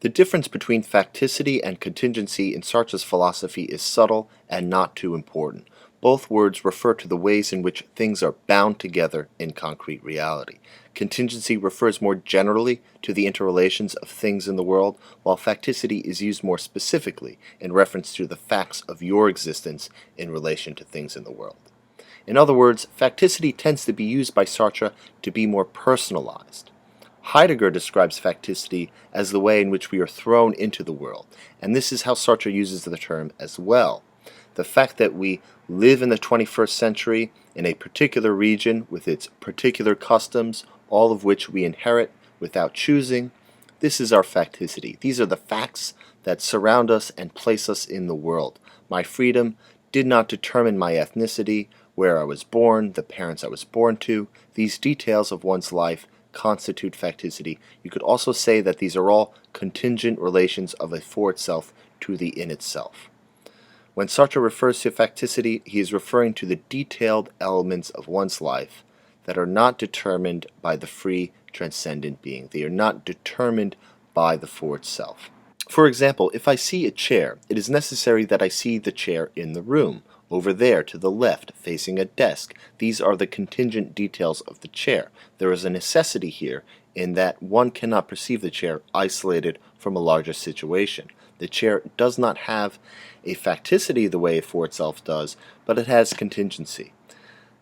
The difference between facticity and contingency in Sartre's philosophy is subtle and not too important. Both words refer to the ways in which things are bound together in concrete reality. Contingency refers more generally to the interrelations of things in the world, while facticity is used more specifically in reference to the facts of your existence in relation to things in the world. In other words, facticity tends to be used by Sartre to be more personalized. Heidegger describes facticity as the way in which we are thrown into the world, and this is how Sartre uses the term as well. The fact that we live in the 21st century in a particular region with its particular customs, all of which we inherit without choosing, this is our facticity. These are the facts that surround us and place us in the world. My freedom did not determine my ethnicity, where I was born, the parents I was born to. These details of one's life constitute facticity. You could also say that these are all contingent relations of a for itself to the in itself. When Sartre refers to facticity, he is referring to the detailed elements of one's life that are not determined by the free, transcendent being. They are not determined by the for itself. For example, if I see a chair, it is necessary that I see the chair in the room, over there to the left, facing a desk. These are the contingent details of the chair. There is a necessity here in that one cannot perceive the chair isolated from a larger situation. The chair does not have a facticity the way for itself does, but it has contingency.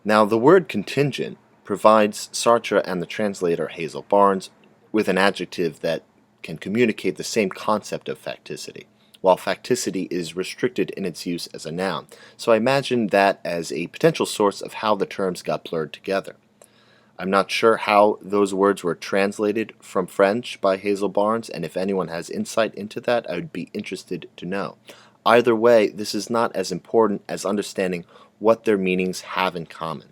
Now, the word contingent provides Sartre and the translator Hazel Barnes with an adjective that can communicate the same concept of facticity, while facticity is restricted in its use as a noun. So I imagine that as a potential source of how the terms got blurred together. I'm not sure how those words were translated from French by Hazel Barnes, and if anyone has insight into that, I would be interested to know. Either way, this is not as important as understanding what their meanings have in common.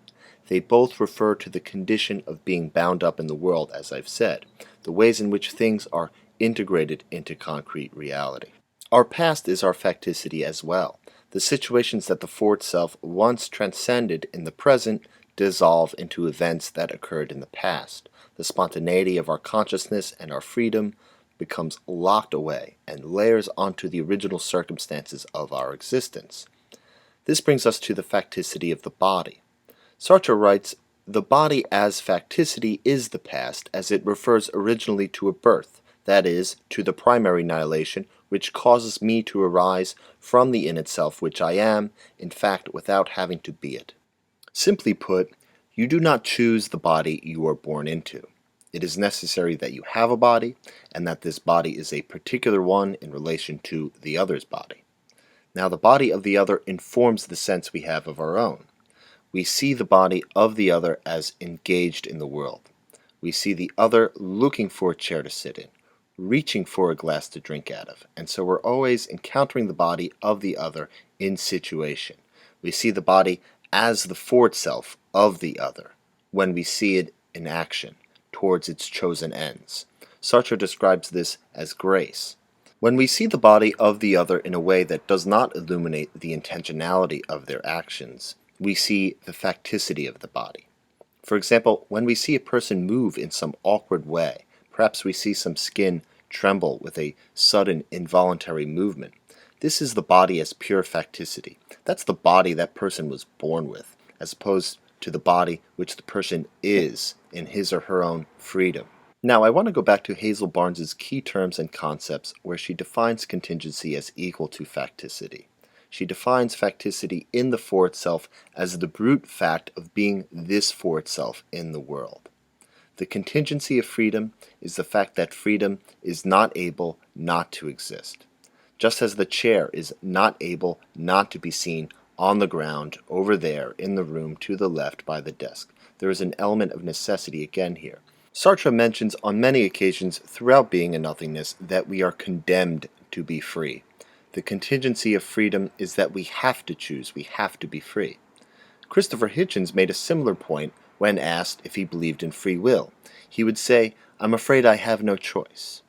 They both refer to the condition of being bound up in the world, as I've said, the ways in which things are integrated into concrete reality. Our past is our facticity as well. The situations that the for itself once transcended in the present dissolve into events that occurred in the past. The spontaneity of our consciousness and our freedom becomes locked away and layers onto the original circumstances of our existence. This brings us to the facticity of the body. Sartre writes, "The body as facticity is the past, as it refers originally to a birth, that is, to the primary annihilation, which causes me to arise from the in itself which I am, in fact, without having to be it." Simply put, you do not choose the body you are born into. It is necessary that you have a body, and that this body is a particular one in relation to the other's body. Now, the body of the other informs the sense we have of our own. We see the body of the other as engaged in the world. We see the other looking for a chair to sit in, reaching for a glass to drink out of, and so we're always encountering the body of the other in situation. We see the body as the for itself of the other when we see it in action towards its chosen ends. Sartre describes this as grace. When we see the body of the other in a way that does not illuminate the intentionality of their actions, we see the facticity of the body. For example, when we see a person move in some awkward way, perhaps we see some skin tremble with a sudden involuntary movement. This is the body as pure facticity. That's the body that person was born with, as opposed to the body which the person is in his or her own freedom. Now, I want to go back to Hazel Barnes's key terms and concepts where she defines contingency as equal to facticity. She defines facticity in the for itself as the brute fact of being this for itself in the world. The contingency of freedom is the fact that freedom is not able not to exist. Just as the chair is not able not to be seen on the ground over there in the room to the left by the desk, there is an element of necessity again here. Sartre mentions on many occasions throughout Being and Nothingness that we are condemned to be free. The contingency of freedom is that we have to choose, we have to be free. Christopher Hitchens made a similar point when asked if he believed in free will. He would say, "I'm afraid I have no choice."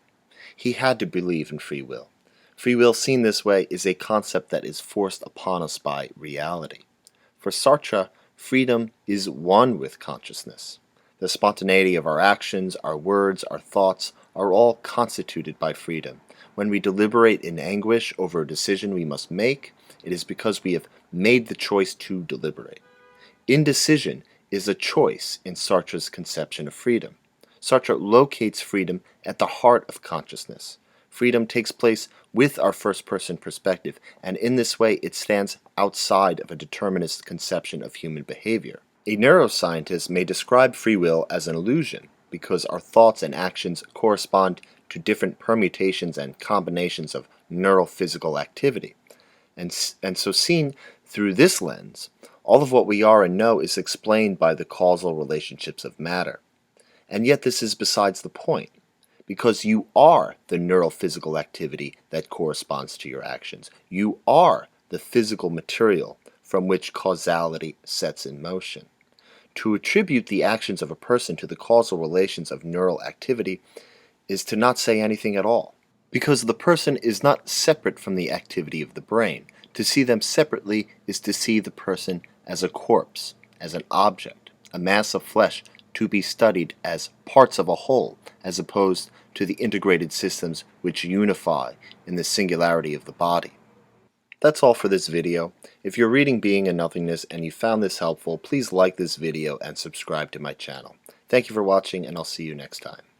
He had to believe in free will. Free will seen this way is a concept that is forced upon us by reality. For Sartre, freedom is one with consciousness. The spontaneity of our actions, our words, our thoughts are all constituted by freedom. When we deliberate in anguish over a decision we must make, it is because we have made the choice to deliberate. Indecision is a choice in Sartre's conception of freedom. Sartre locates freedom at the heart of consciousness. Freedom takes place with our first-person perspective, and in this way it stands outside of a determinist conception of human behavior. A neuroscientist may describe free will as an illusion because our thoughts and actions correspond to different permutations and combinations of neurophysical activity. And so seen through this lens, all of what we are and know is explained by the causal relationships of matter. And yet this is besides the point, because you are the neurophysical activity that corresponds to your actions. You are the physical material from which causality sets in motion. To attribute the actions of a person to the causal relations of neural activity is to not say anything at all, because the person is not separate from the activity of the brain. To see them separately is to see the person as a corpse, as an object, a mass of flesh to be studied as parts of a whole, as opposed to the integrated systems which unify in the singularity of the body. That's all for this video. If you're reading Being and Nothingness and you found this helpful, please like this video and subscribe to my channel. Thank you for watching, and I'll see you next time.